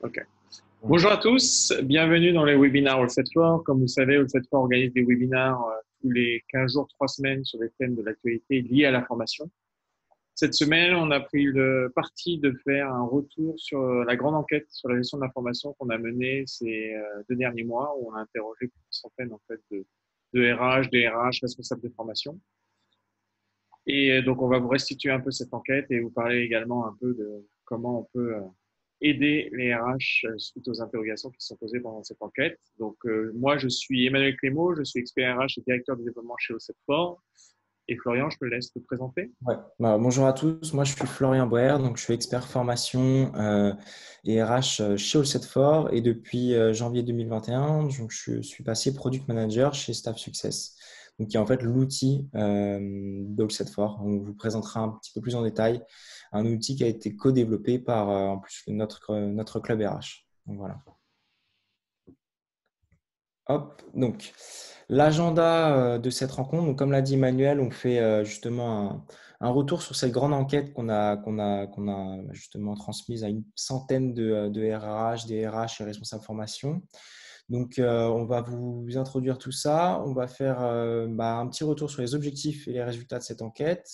Ok. Bonjour à tous, bienvenue dans les webinaires All Set For. Comme vous le savez, All Set For organise des webinaires tous les 15 jours, 3 semaines sur des thèmes de l'actualité liés à la formation. Cette semaine, on a pris le parti de faire un retour sur la grande enquête sur la gestion de l'information qu'on a menée ces 2 derniers mois, où on a interrogé plus d'une centaine en fait, de RH, DRH, responsables de formation. Et donc, on va vous restituer un peu cette enquête et vous parler également un peu de comment on peut aider les RH suite aux interrogations qui sont posées pendant cette enquête. Donc, moi, je suis Emmanuel Clément, je suis expert RH et directeur de développement chez OSET4. Et Florian, je te laisse te présenter. Ouais. Bonjour à tous, moi je suis Florian Boer, donc je suis expert formation et RH chez Allset4 et depuis janvier 2021, donc je suis passé product manager chez Staff Success, donc qui est en fait l'outil d'Allset4. On vous présentera un petit peu plus en détail un outil qui a été co-développé par en plus notre club RH. Donc voilà. Hop, donc l'agenda de cette rencontre, donc, comme l'a dit Emmanuel, on fait justement un retour sur cette grande enquête qu'on a justement transmise à une centaine de RRH, DRH et responsables formation. Donc, on va vous introduire tout ça. On va faire un petit retour sur les objectifs et les résultats de cette enquête.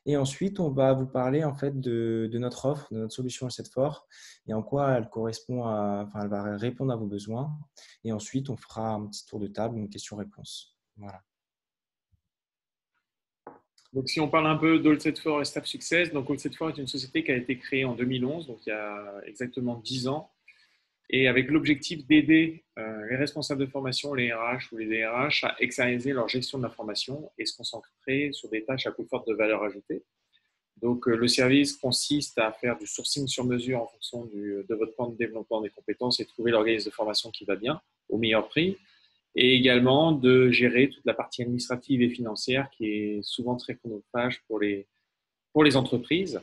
Et ensuite, on va vous parler en fait de notre offre, de notre solution All7for et en quoi elle correspond elle va répondre à vos besoins. Et ensuite, on fera un petit tour de table, une question-réponse. Voilà. Donc, si on parle un peu d'All7for et Staff Success, donc All7for est une société qui a été créée en 2011, donc il y a exactement 10 ans, et avec l'objectif d'aider les responsables de formation, les RH ou les DRH, à externaliser leur gestion de la formation et se concentrer sur des tâches à plus forte de valeur ajoutée. Donc, le service consiste à faire du sourcing sur mesure en fonction de votre plan de développement des compétences et trouver l'organisme de formation qui va bien, au meilleur prix, et également de gérer toute la partie administrative et financière qui est souvent très chronophage pour les entreprises.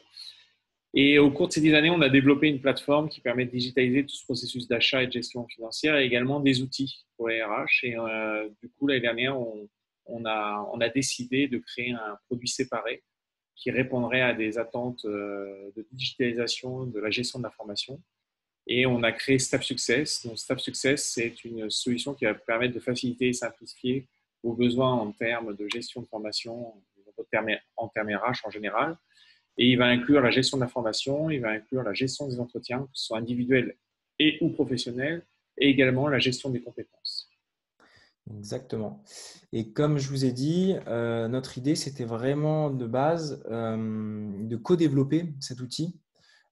Et au cours de ces 10 années, on a développé une plateforme qui permet de digitaliser tout ce processus d'achat et de gestion financière et également des outils pour les RH. Et du coup, l'année dernière, on a décidé de créer un produit séparé qui répondrait à des attentes de digitalisation de la gestion de l'information. Et on a créé Staff Success. Donc, Staff Success, c'est une solution qui va permettre de faciliter et simplifier vos besoins en termes de gestion de formation, en termes RH en général. Et il va inclure la gestion de l'information, il va inclure la gestion des entretiens, que ce soit individuels et ou professionnels, et également la gestion des compétences. Exactement. Et comme je vous ai dit, notre idée, c'était vraiment de base de co-développer cet outil,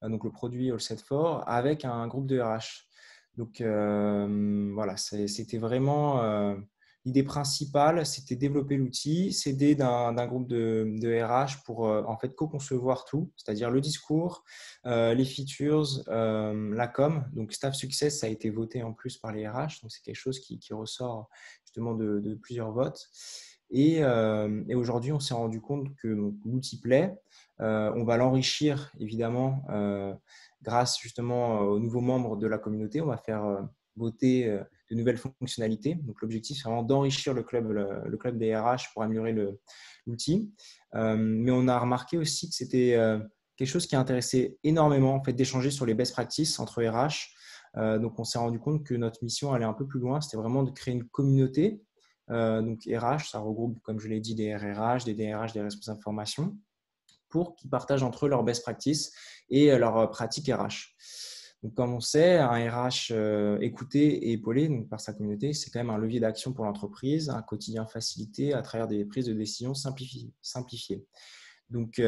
donc le produit All7for, avec un groupe de RH. Donc voilà, c'était vraiment l'idée principale, c'était développer l'outil, s'aider d'un groupe de RH pour en fait co-concevoir tout, c'est-à-dire le discours, les features, la com. Donc Staff Success, ça a été voté en plus par les RH, donc c'est quelque chose qui ressort justement de plusieurs votes. Et aujourd'hui, on s'est rendu compte que l'outil plaît. On va l'enrichir évidemment grâce justement aux nouveaux membres de la communauté. On va faire voter de nouvelles fonctionnalités. Donc l'objectif, c'est vraiment d'enrichir le club des RH pour améliorer l'outil. Mais on a remarqué aussi que c'était quelque chose qui intéressait énormément en fait, d'échanger sur les best practices entre RH. Donc, on s'est rendu compte que notre mission allait un peu plus loin. C'était vraiment de créer une communauté. Donc, RH, ça regroupe, comme je l'ai dit, des RRH, des DRH, des responsables de formation, pour qu'ils partagent entre eux leurs best practices et leurs pratiques RH. Donc, comme on sait, un RH écouté et épaulé donc, par sa communauté, c'est quand même un levier d'action pour l'entreprise, un quotidien facilité à travers des prises de décision simplifiées. Donc,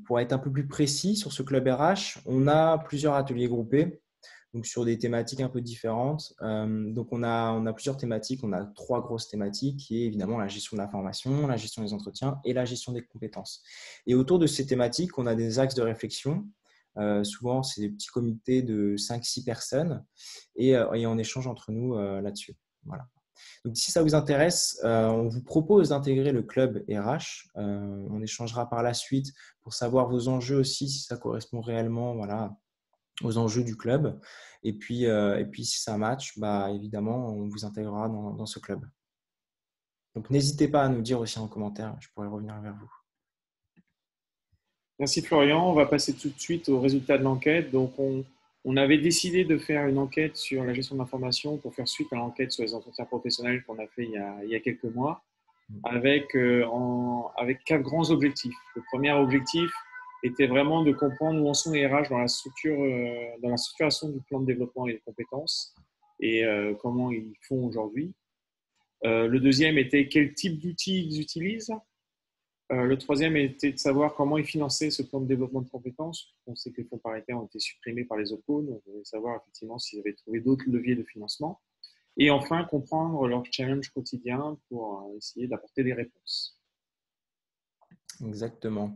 pour être un peu plus précis sur ce club RH, on a plusieurs ateliers groupés donc sur des thématiques un peu différentes. Donc, on a plusieurs thématiques. On a 3 grosses thématiques qui est évidemment la gestion de la formation, la gestion des entretiens et la gestion des compétences. Et autour de ces thématiques, on a des axes de réflexion. Souvent, c'est des petits comités de 5-6 personnes et on échange entre nous là-dessus. Voilà. Donc, si ça vous intéresse, on vous propose d'intégrer le club RH. On échangera par la suite pour savoir vos enjeux aussi, si ça correspond réellement voilà, aux enjeux du club. Et puis si ça match, évidemment, on vous intégrera dans ce club. Donc, n'hésitez pas à nous dire aussi en commentaire, je pourrais revenir vers vous. Merci Florian. On va passer tout de suite aux résultats de l'enquête. Donc, on avait décidé de faire une enquête sur la gestion de l'information pour faire suite à l'enquête sur les entretiens professionnels qu'on a fait il y a quelques mois, avec 4 grands objectifs. Le premier objectif était vraiment de comprendre où en sont les RH dans la structuration du plan de développement et des compétences et comment ils font aujourd'hui. Le deuxième était quel type d'outils ils utilisent. Le troisième était de savoir comment ils finançaient ce plan de développement de compétences. On sait que les fonds paritaires ont été supprimés par les OPCO, donc on voulait savoir effectivement s'ils avaient trouvé d'autres leviers de financement. Et enfin, comprendre leur challenge quotidien pour essayer d'apporter des réponses. Exactement.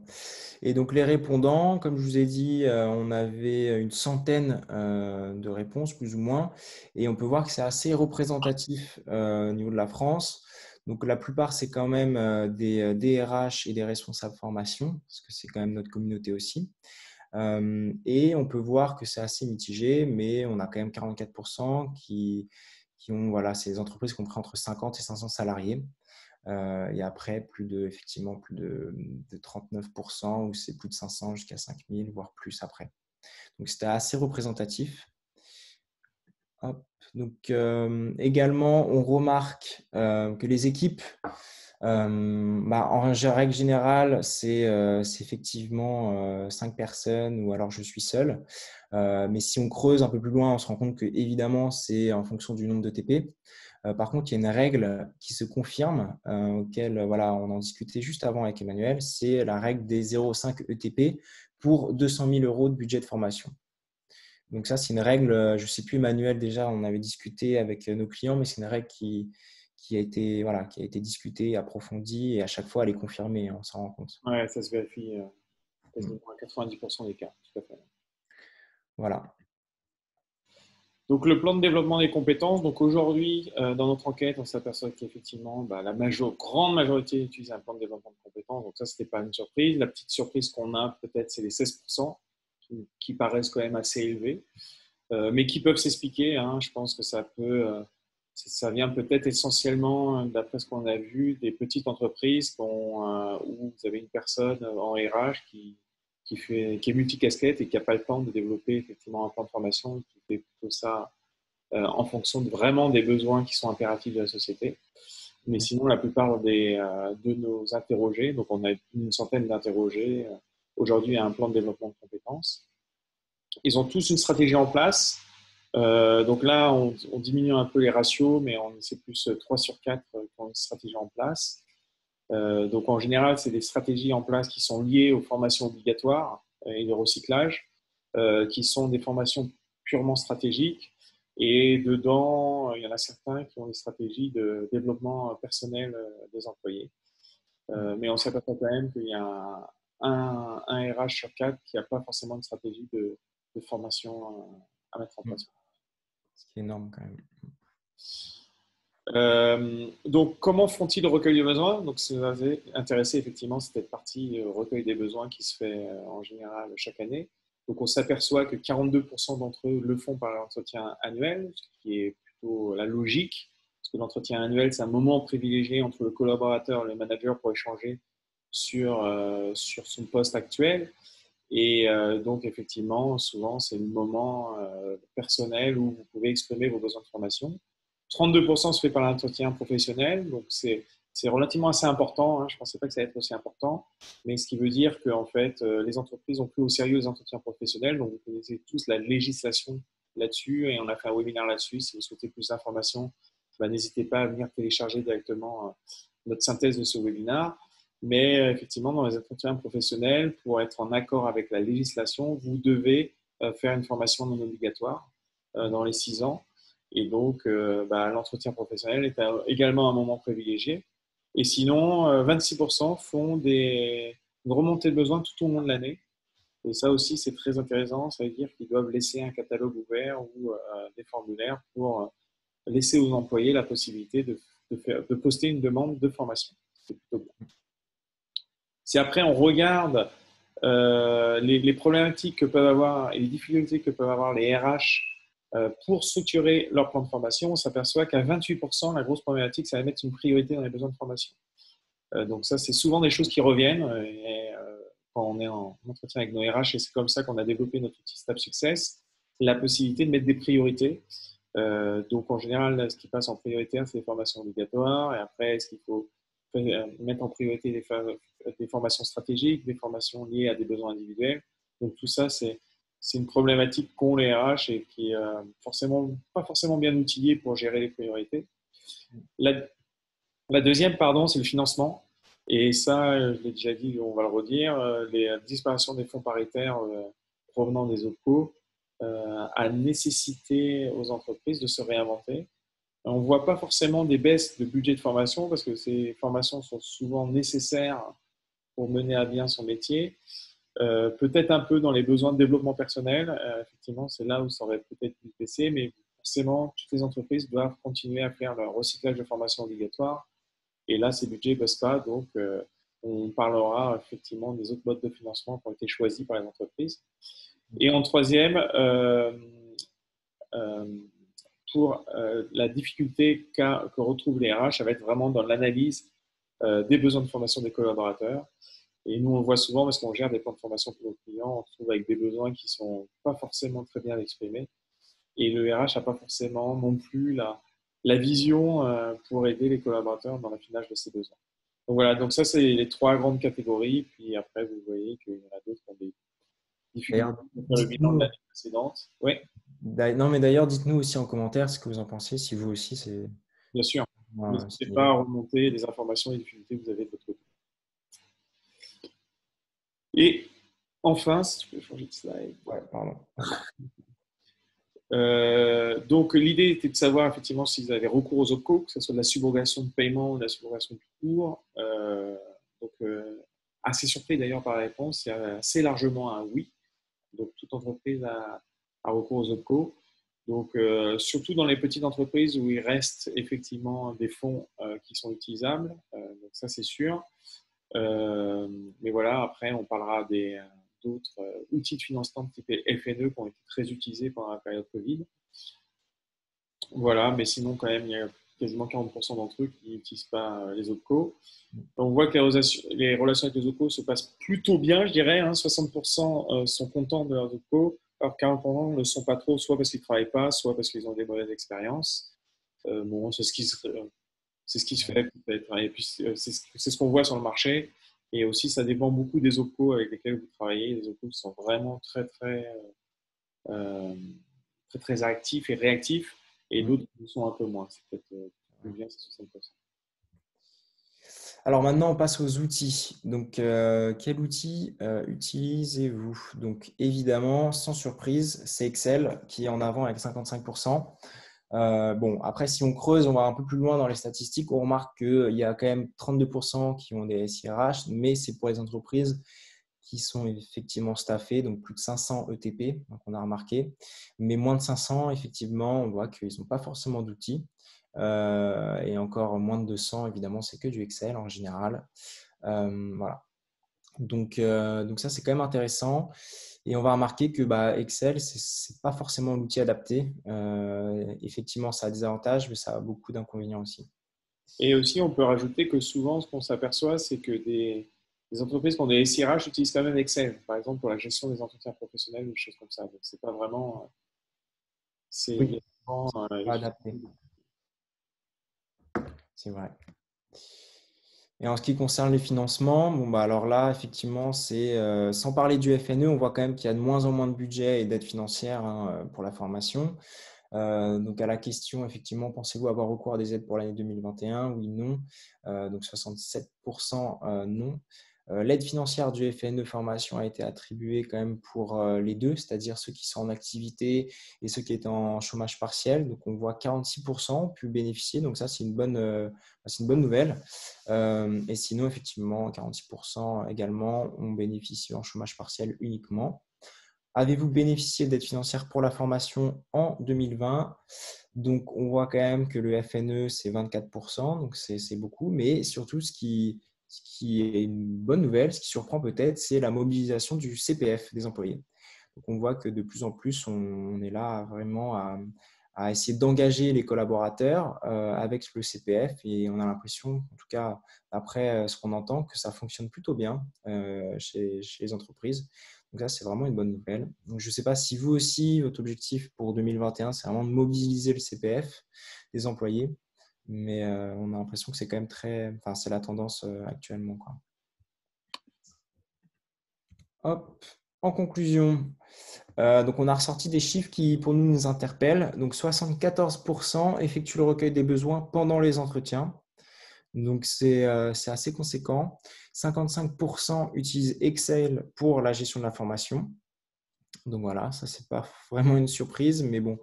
Et donc les répondants, comme je vous ai dit, on avait une centaine de réponses, plus ou moins, et on peut voir que c'est assez représentatif au niveau de la France. Donc la plupart, c'est quand même des DRH et des responsables formation, parce que c'est quand même notre communauté aussi. Et on peut voir que c'est assez mitigé, mais on a quand même 44% qui ont, voilà, c'est des entreprises qui ont pris entre 50 et 500 salariés. Et après, effectivement, plus de 39%, où c'est plus de 500 jusqu'à 5000, voire plus après. Donc, c'était assez représentatif. Hop. Donc, également, on remarque que les équipes, en règle générale, c'est effectivement 5 personnes ou alors je suis seul. Mais si on creuse un peu plus loin, on se rend compte que évidemment, c'est en fonction du nombre de TP. Par contre, il y a une règle qui se confirme, auquel voilà, on en discutait juste avant avec Emmanuel, c'est la règle des 0,5 ETP pour 200 000 € de budget de formation. Donc ça, c'est une règle, je ne sais plus Emmanuel, déjà, on avait discuté avec nos clients, mais c'est une règle qui a été discutée, approfondie, et à chaque fois, elle est confirmée, on s'en rend compte. Ouais, ça se vérifie quasiment à 90% des cas, tout à fait. Voilà. Donc, le plan de développement des compétences. Donc, aujourd'hui, dans notre enquête, on s'aperçoit qu'effectivement, la grande majorité utilise un plan de développement de compétences. Donc, ça, ce n'était pas une surprise. La petite surprise qu'on a, peut-être, c'est les 16% qui paraissent quand même assez élevés, mais qui peuvent s'expliquer. Hein. Je pense que ça vient peut-être essentiellement, d'après ce qu'on a vu, des petites entreprises où vous avez une personne en RH qui est multicasquette et qui n'a pas le temps de développer effectivement un plan de formation, qui fait plutôt ça en fonction vraiment des besoins qui sont impératifs de la société. Mais sinon, la plupart de nos interrogés, donc on a une centaine d'interrogés, aujourd'hui a un plan de développement de compétences. Ils ont tous une stratégie en place. Donc là, on diminue un peu les ratios, mais c'est plus 3 sur 4 qui ont une stratégie en place. Donc en général, c'est des stratégies en place qui sont liées aux formations obligatoires et de recyclage, qui sont des formations purement stratégiques. Et dedans, il y en a certains qui ont des stratégies de développement personnel des employés. Mais on s'aperçoit quand même qu'il y a un RH sur 4 qui n'a pas forcément une stratégie de formation à mettre en place. Ce qui est énorme quand même. Donc, comment font-ils le recueil des besoins? Donc, ce qui nous avait intéressé, effectivement, c'était cette partie recueil des besoins qui se fait en général chaque année. Donc, on s'aperçoit que 42% d'entre eux le font par l'entretien annuel, ce qui est plutôt la logique, parce que l'entretien annuel, c'est un moment privilégié entre le collaborateur et le manager pour échanger sur son poste actuel. Et donc, effectivement, souvent, c'est le moment personnel où vous pouvez exprimer vos besoins de formation. 32% se fait par l'entretien professionnel, donc c'est relativement assez important. Hein. Je ne pensais pas que ça allait être aussi important, mais ce qui veut dire que en fait, les entreprises ont pris au sérieux les entretiens professionnels. Donc, vous connaissez tous la législation là-dessus et on a fait un webinaire là-dessus. Si vous souhaitez plus d'informations, n'hésitez pas à venir télécharger directement notre synthèse de ce webinaire. Mais effectivement, dans les entretiens professionnels, pour être en accord avec la législation, vous devez faire une formation non obligatoire dans les 6 ans. Et donc, l'entretien professionnel est également un moment privilégié. Et sinon, 26% font une remontée de besoins tout au long de l'année. Et ça aussi, c'est très intéressant. Ça veut dire qu'ils doivent laisser un catalogue ouvert ou des formulaires pour laisser aux employés la possibilité de poster une demande de formation. C'est plutôt bien. Si après, on regarde les problématiques que peuvent avoir et les difficultés que peuvent avoir les RH pour structurer leur plan de formation, on s'aperçoit qu'à 28%, la grosse problématique, c'est de mettre une priorité dans les besoins de formation. Donc ça, c'est souvent des choses qui reviennent. Et quand on est en entretien avec nos RH, et c'est comme ça qu'on a développé notre outil Step Success, la possibilité de mettre des priorités. Donc, en général, ce qui passe en priorité, c'est les formations obligatoires. Et après, est-ce qu'il faut mettre en priorité des formations stratégiques, des formations liées à des besoins individuels. Donc, tout ça, c'est une problématique qu'ont les RH et qui est pas forcément bien outillée pour gérer les priorités. La deuxième, pardon, c'est le financement. Et ça, je l'ai déjà dit, on va le redire, les disparitions des fonds paritaires provenant des OPCO a nécessité aux entreprises de se réinventer. On ne voit pas forcément des baisses de budget de formation parce que ces formations sont souvent nécessaires pour mener à bien son métier. Peut-être un peu dans les besoins de développement personnel. Effectivement, c'est là où ça aurait peut-être pu baisser, mais forcément, toutes les entreprises doivent continuer à faire leur recyclage de formation obligatoire. Et là, ces budgets ne baissent pas, donc on parlera effectivement des autres modes de financement qui ont été choisis par les entreprises. Et en troisième, pour la difficulté que retrouvent les RH, ça va être vraiment dans l'analyse des besoins de formation des collaborateurs. Et nous, on le voit souvent parce qu'on gère des plans de formation pour nos clients, on se trouve avec des besoins qui ne sont pas forcément très bien exprimés. Et le RH n'a pas forcément non plus la vision pour aider les collaborateurs dans l'affinage de ces besoins. Donc voilà, donc ça, c'est les trois grandes catégories. Puis après, vous voyez qu'il y en a d'autres qui ont des difficultés dans le bilan de l'année précédente. Oui. Non, mais d'ailleurs, dites-nous aussi en commentaire ce que vous en pensez, si vous aussi, c'est… Bien sûr. Voilà, N'hésitez pas à remonter les informations et les difficultés que vous avez de votre côté. Et enfin, si tu peux changer de slide. Ouais, pardon. Donc, l'idée était de savoir effectivement s'ils avaient recours aux OPCO, que ce soit de la subrogation de paiement ou de la subrogation de cours. Assez surpris d'ailleurs par la réponse, il y a assez largement un oui. Donc, toute entreprise a recours aux OPCO. Donc, surtout dans les petites entreprises où il reste effectivement des fonds qui sont utilisables. Donc, ça, c'est sûr. Mais voilà, après, on parlera d'autres outils de financement type FNE qui ont été très utilisés pendant la période Covid. Voilà, mais sinon, quand même, il y a quasiment 40% d'entre eux qui n'utilisent pas les OPCO. On voit que les relations avec les OPCO se passent plutôt bien, je dirais. 60% sont contents de leurs OPCO, alors 40% ne le sont pas trop, soit parce qu'ils ne travaillent pas, soit parce qu'ils ont des mauvaises expériences. Bon, c'est ce qui se fait peut-être. Et puis, c'est ce qu'on voit sur le marché. Et aussi, ça dépend beaucoup des OPCO avec lesquels vous travaillez. Les OPCO qui sont vraiment très actifs et réactifs. Et d'autres qui sont un peu moins. C'est peut-être plus bien, c'est 60%. Alors maintenant, on passe aux outils. Donc, quel outil utilisez-vous? Donc, évidemment, sans surprise, c'est Excel qui est en avant avec 55%. Bon, après, si on creuse, on va un peu plus loin dans les statistiques, on remarque qu'il y a quand même 32% qui ont des SIRH, mais c'est pour les entreprises qui sont effectivement staffées, donc plus de 500 ETP, donc on a remarqué. Mais moins de 500, effectivement, on voit qu'ils n'ont pas forcément d'outils. Et encore moins de 200, évidemment, c'est que du Excel en général. Voilà. Donc ça, c'est quand même intéressant. Et on va remarquer que Excel, ce n'est pas forcément l'outil adapté. Effectivement, ça a des avantages, mais ça a beaucoup d'inconvénients aussi. Et aussi, on peut rajouter que souvent, ce qu'on s'aperçoit, c'est que des entreprises qui ont des SIRH utilisent quand même Excel, par exemple pour la gestion des entretiens professionnels ou des choses comme ça. Donc, c'est pas vraiment… Oui, vraiment pas adapté. C'est vrai. Et en ce qui concerne les financements, alors là, effectivement, sans parler du FNE, on voit quand même qu'il y a de moins en moins de budget et d'aide financière pour la formation. Donc, à la question, effectivement, pensez-vous avoir recours à des aides pour l'année 2021? Oui, non. Donc, 67% non. L'aide financière du FNE formation a été attribuée quand même pour les deux, c'est-à-dire ceux qui sont en activité et ceux qui étaient en chômage partiel. Donc, on voit 46% ont pu bénéficier. Donc, ça, c'est une bonne nouvelle. Et sinon, effectivement, 46% également ont bénéficié en chômage partiel uniquement. Avez-vous bénéficié d'aide financière pour la formation en 2020? Donc, on voit quand même que le FNE, c'est 24%, donc c'est beaucoup. Mais surtout, ce qui est une bonne nouvelle, ce qui surprend peut-être, c'est la mobilisation du CPF des employés. Donc, on voit que de plus en plus, on est là vraiment à essayer d'engager les collaborateurs avec le CPF. Et on a l'impression, en tout cas, après ce qu'on entend, que ça fonctionne plutôt bien chez les entreprises. Donc ça, c'est vraiment une bonne nouvelle. Donc, je ne sais pas si vous aussi, votre objectif pour 2021, c'est vraiment de mobiliser le CPF des employés. Mais on a l'impression que c'est quand même enfin, c'est la tendance actuellement, quoi. Hop. En conclusion, donc on a ressorti des chiffres qui pour nous interpellent. Donc 74% effectuent le recueil des besoins pendant les entretiens. Donc c'est assez conséquent. 55% utilisent Excel pour la gestion de l'information. Donc voilà, ça c'est pas vraiment une surprise, mais bon,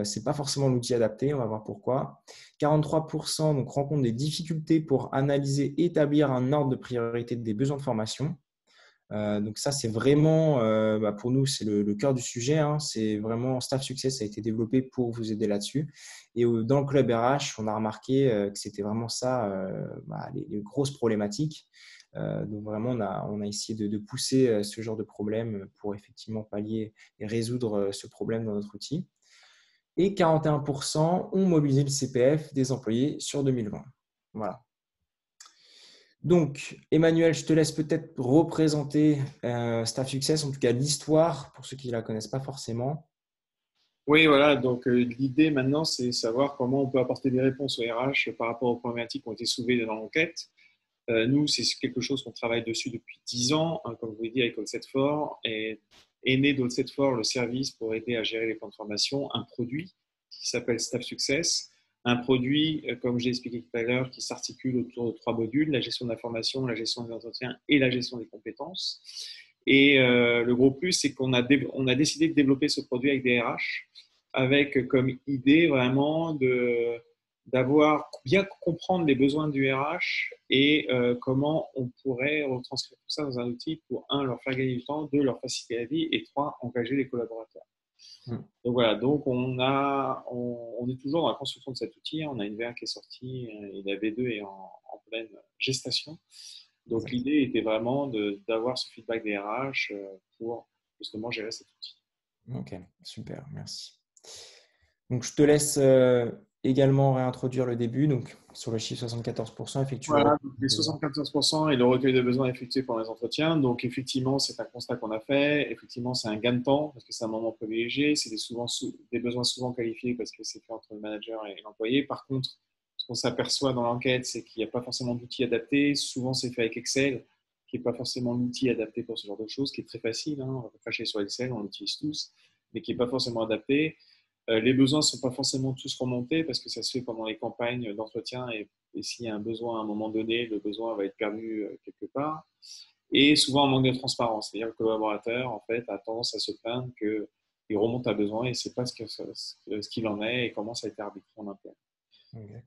c'est pas forcément l'outil adapté, on va voir pourquoi. 43% donc rencontrent des difficultés pour analyser et établir un ordre de priorité des besoins de formation. Donc ça, c'est vraiment, pour nous, c'est le cœur du sujet, hein. C'est vraiment Staff Success a été développé pour vous aider là-dessus. Et dans le club RH, on a remarqué que c'était vraiment ça, les grosses problématiques. Donc vraiment, on a essayé de pousser ce genre de problème pour effectivement pallier et résoudre ce problème dans notre outil. Et 41% ont mobilisé le CPF des employés sur 2020. Voilà. Donc, Emmanuel, je te laisse peut-être représenter Staff Success, en tout cas l'histoire, pour ceux qui ne la connaissent pas forcément. Oui, voilà. Donc, l'idée maintenant, c'est savoir comment on peut apporter des réponses au RH par rapport aux problématiques qui ont été soulevées dans l'enquête. Nous, c'est quelque chose qu'on travaille dessus depuis 10 ans, hein, comme vous l'avez dit, avec All7For. Et est né d'All7For le service pour aider à gérer les plans de formation, un produit qui s'appelle Staff Success. Un produit, comme j'ai expliqué tout à l'heure, qui s'articule autour de 3 modules, la gestion de la formation, la gestion des entretiens et la gestion des compétences. Et le gros plus, c'est qu'on a décidé de développer ce produit avec des RH, avec comme idée vraiment d'avoir bien comprendre les besoins du RH et comment on pourrait retranscrire tout ça dans un outil pour, un, leur faire gagner du temps, deux, leur faciliter la vie et trois, engager les collaborateurs. Donc voilà, donc on est toujours dans la construction de cet outil. On a une V1 qui est sortie et la V2 est en pleine gestation. Donc l'idée était vraiment d'avoir ce feedback des RH pour justement gérer cet outil. Ok, super, merci. Donc je te laisse également réintroduire le début. Donc sur le chiffre 74% effectué le Voilà, recueil donc de les besoins. 74% et le recueil de besoins effectué pendant les entretiens. Donc, effectivement, c'est un constat qu'on a fait. Effectivement, c'est un gain de temps parce que c'est un moment privilégié. C'est des besoins souvent qualifiés parce que c'est fait entre le manager et l'employé. Par contre, ce qu'on s'aperçoit dans l'enquête, c'est qu'il n'y a pas forcément d'outils adaptés. Souvent, c'est fait avec Excel, qui n'est pas forcément l'outil adapté pour ce genre de choses, qui est très facile, hein. On va pas cracher sur Excel, on l'utilise tous, mais qui n'est pas forcément adapté. Les besoins ne sont pas forcément tous remontés parce que ça se fait pendant les campagnes d'entretien et s'il y a un besoin à un moment donné, le besoin va être perdu quelque part. Et souvent, un manque de transparence. C'est-à-dire que le collaborateur, en fait, a tendance à se plaindre qu'il remonte à besoin et ne sait pas ce qu'il en est et comment ça a été arbitré en interne.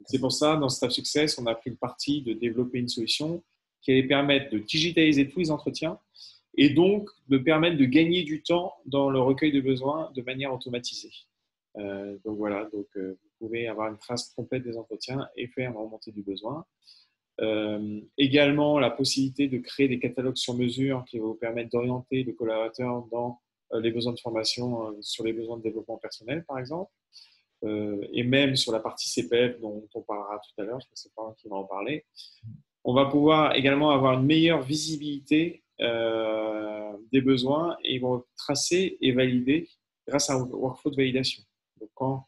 C'est pour ça, dans Staff Success, on a pris le parti de développer une solution qui allait permettre de digitaliser tous les entretiens et donc de permettre de gagner du temps dans le recueil de besoins de manière automatisée. Donc voilà, vous pouvez avoir une trace complète des entretiens et faire une remontée du besoin. Également, la possibilité de créer des catalogues sur mesure qui vont vous permettre d'orienter le collaborateur dans les besoins de formation, sur les besoins de développement personnel, par exemple, et même sur la partie CPF dont on parlera tout à l'heure, je pense que c'est pas qui va en parler. On va pouvoir également avoir une meilleure visibilité des besoins et ils vont tracer et valider grâce à un workflow de validation. Donc, quand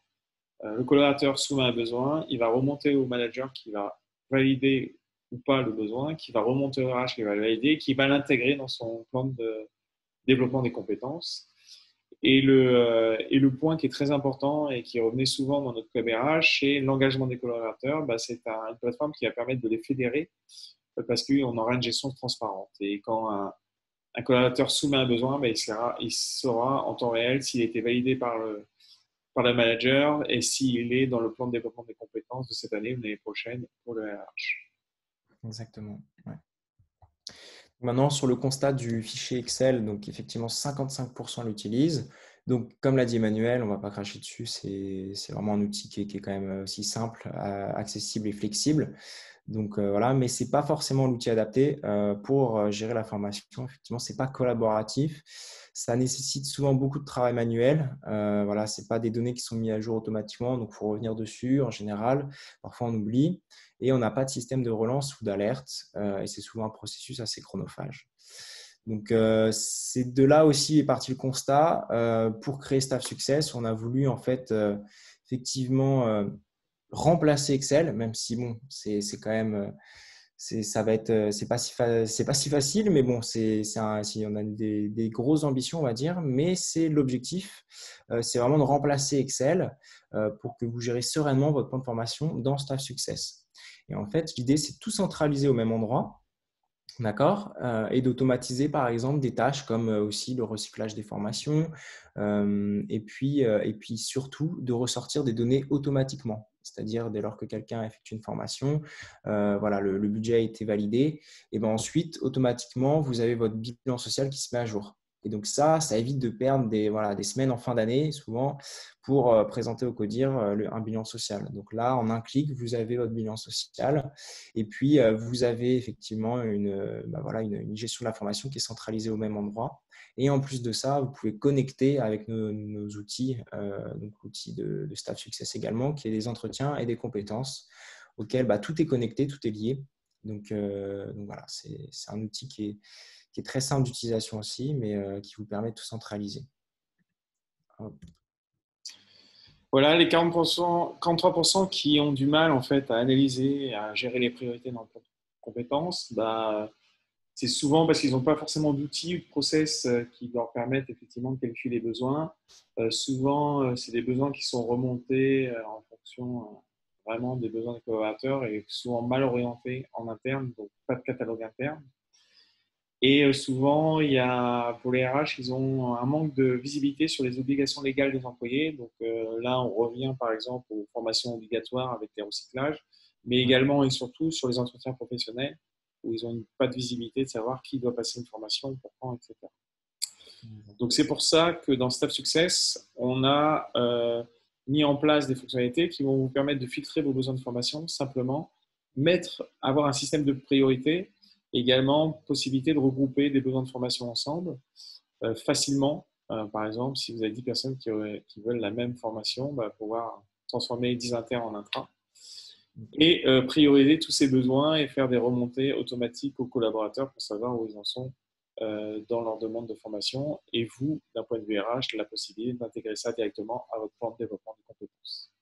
le collaborateur soumet un besoin, il va remonter au manager qui va valider ou pas le besoin, qui va remonter au RH qui va le valider, qui va l'intégrer dans son plan de développement des compétences. Et le point qui est très important et qui revenait souvent dans notre club RH, c'est l'engagement des collaborateurs. C'est une plateforme qui va permettre de les fédérer parce qu'on aura une gestion transparente. Et quand un collaborateur soumet un besoin, il saura en temps réel s'il a été validé par le manager et s'il est dans le plan de développement des compétences de cette année ou de l'année prochaine pour le RH. Exactement. Ouais. Maintenant, sur le constat du fichier Excel, donc effectivement 55% l'utilisent. Donc, comme l'a dit Emmanuel, on ne va pas cracher dessus, c'est vraiment un outil qui est quand même aussi simple, accessible et flexible. Donc voilà, mais ce n'est pas forcément l'outil adapté pour gérer la formation. Effectivement, ce n'est pas collaboratif. Ça nécessite souvent beaucoup de travail manuel. Voilà, ce n'est pas des données qui sont mises à jour automatiquement, donc il faut revenir dessus en général. Parfois, on oublie et on n'a pas de système de relance ou d'alerte et c'est souvent un processus assez chronophage. Donc, c'est de là aussi est parti le constat. Pour créer Staff Success, on a voulu en fait effectivement remplacer Excel, même si bon, c'est quand même, ça va être, c'est pas si facile, mais bon, si on a des grosses ambitions, on va dire, mais c'est l'objectif, c'est vraiment de remplacer Excel pour que vous gérez sereinement votre plan de formation dans Staff Success. Et en fait, l'idée, c'est tout centraliser au même endroit. D'accord. Et d'automatiser, par exemple, des tâches comme aussi le recyclage des formations et puis surtout de ressortir des données automatiquement. C'est-à-dire, dès lors que quelqu'un effectue une formation, voilà, le budget a été validé, et ben ensuite, automatiquement, vous avez votre bilan social qui se met à jour. Et donc ça évite de perdre des semaines en fin d'année, souvent, pour présenter au CODIR un bilan social. Donc là, en un clic, vous avez votre bilan social. Et puis, vous avez effectivement une gestion de l'information qui est centralisée au même endroit. Et en plus de ça, vous pouvez connecter avec nos outils, donc l'outil de Staff Success également, qui est des entretiens et des compétences auxquels tout est connecté, tout est lié. Donc voilà, c'est un outil qui est très simple d'utilisation aussi, mais qui vous permet de tout centraliser. Voilà, les 40%, 43% qui ont du mal en fait à analyser, à gérer les priorités dans le plan de compétences, c'est souvent parce qu'ils n'ont pas forcément d'outils ou de process qui leur permettent effectivement de calculer les besoins. Souvent, c'est des besoins qui sont remontés en fonction vraiment des besoins des collaborateurs et souvent mal orientés en interne, donc pas de catalogue interne. Et souvent, pour les RH, ils ont un manque de visibilité sur les obligations légales des employés. Donc là, on revient par exemple aux formations obligatoires avec les recyclages, mais également et surtout sur les entretiens professionnels où ils n'ont pas de visibilité de savoir qui doit passer une formation, pour quand, etc. Donc c'est pour ça que dans Staff Success, on a mis en place des fonctionnalités qui vont vous permettre de filtrer vos besoins de formation simplement, avoir un système de priorité, également possibilité de regrouper des besoins de formation ensemble facilement. Par exemple, si vous avez 10 personnes qui veulent la même formation, pouvoir transformer 10 internes en intra et prioriser tous ces besoins et faire des remontées automatiques aux collaborateurs pour savoir où ils en sont dans leur demande de formation. Et vous, d'un point de vue RH, la possibilité d'intégrer ça directement à votre plan de développement de compétences.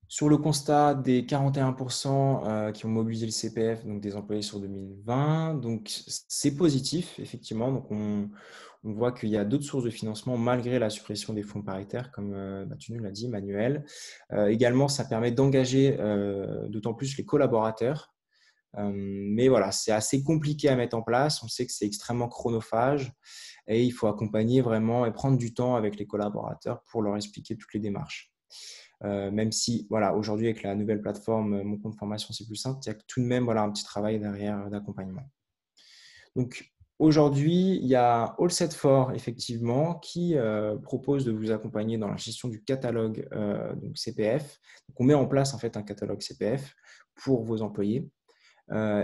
Sur le constat des 41% qui ont mobilisé le CPF, donc des employés sur 2020, donc c'est positif, effectivement. Donc on voit qu'il y a d'autres sources de financement malgré la suppression des fonds paritaires, comme tu nous l'as dit, Manuel. Également, ça permet d'engager d'autant plus les collaborateurs. Mais voilà, c'est assez compliqué à mettre en place. On sait que c'est extrêmement chronophage et il faut accompagner vraiment et prendre du temps avec les collaborateurs pour leur expliquer toutes les démarches. Même si, voilà, aujourd'hui, avec la nouvelle plateforme Mon compte formation, c'est plus simple, il y a tout de même un petit travail derrière d'accompagnement. Donc, aujourd'hui, il y a All-Set4, effectivement, qui propose de vous accompagner dans la gestion du catalogue donc CPF. Donc, on met en place en fait un catalogue CPF pour vos employés.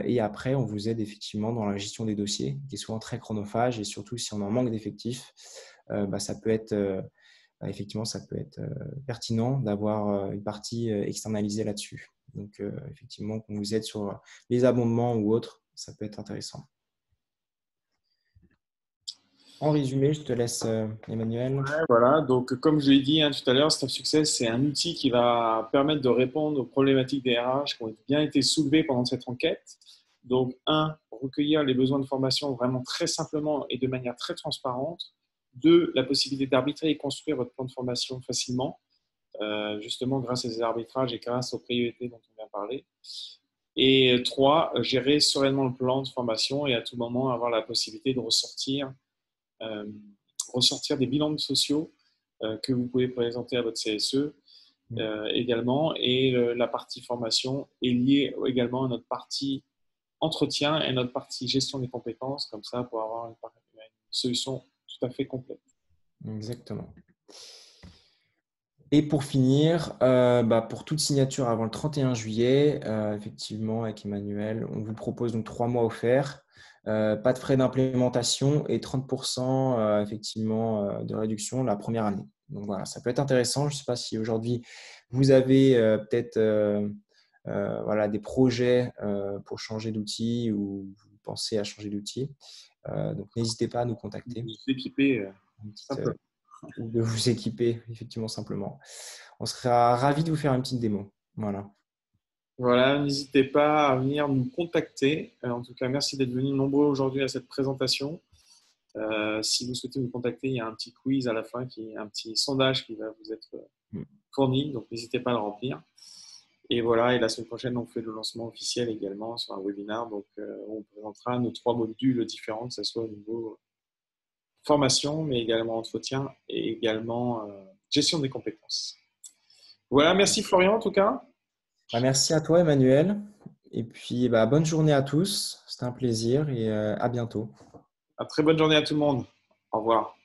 Et après, on vous aide effectivement dans la gestion des dossiers, qui est souvent très chronophage. Et surtout, si on en manque d'effectifs, ça peut être effectivement, ça peut être pertinent d'avoir une partie externalisée là-dessus. Donc, effectivement, qu'on vous aide sur les abondements ou autres, ça peut être intéressant. En résumé, je te laisse, Emmanuel. Ouais, voilà, donc comme je l'ai dit tout à l'heure, Staff Success, c'est un outil qui va permettre de répondre aux problématiques des RH qui ont bien été soulevées pendant cette enquête. Donc, recueillir les besoins de formation vraiment très simplement et de manière très transparente. 2, la possibilité d'arbitrer et construire votre plan de formation facilement, justement grâce à ces arbitrages et grâce aux priorités dont on vient de parler. Et 3, gérer sereinement le plan de formation et à tout moment avoir la possibilité de ressortir des bilans sociaux que vous pouvez présenter à votre CSE également. Et la partie formation est liée également à notre partie entretien et notre partie gestion des compétences, comme ça, pour avoir une solution tout à fait complète. Exactement. Et pour finir, pour toute signature avant le 31 juillet, effectivement, avec Emmanuel, on vous propose donc 3 mois offerts, pas de frais d'implémentation et 30% effectivement de réduction la première année. Donc voilà, ça peut être intéressant. Je ne sais pas si aujourd'hui vous avez peut-être voilà, des projets pour changer d'outil ou vous pensez à changer d'outil. Donc n'hésitez pas à nous contacter. Équipé, Une petite, simplement. ou de vous équiper, effectivement, simplement. On sera ravis de vous faire une petite démo. Voilà. Voilà, n'hésitez pas à venir nous contacter. En tout cas, merci d'être venus nombreux aujourd'hui à cette présentation. Si vous souhaitez nous contacter, il y a un petit quiz à la fin, un petit sondage qui va vous être fourni, donc n'hésitez pas à le remplir. Et voilà, et la semaine prochaine, on fait le lancement officiel également sur un webinaire. Donc, on présentera nos 3 modules différents, que ce soit au niveau formation, mais également entretien et également gestion des compétences. Voilà, merci Florian en tout cas. Merci à toi, Emmanuel. Et puis, bonne journée à tous. C'était un plaisir et à bientôt. Très bonne journée à tout le monde. Au revoir.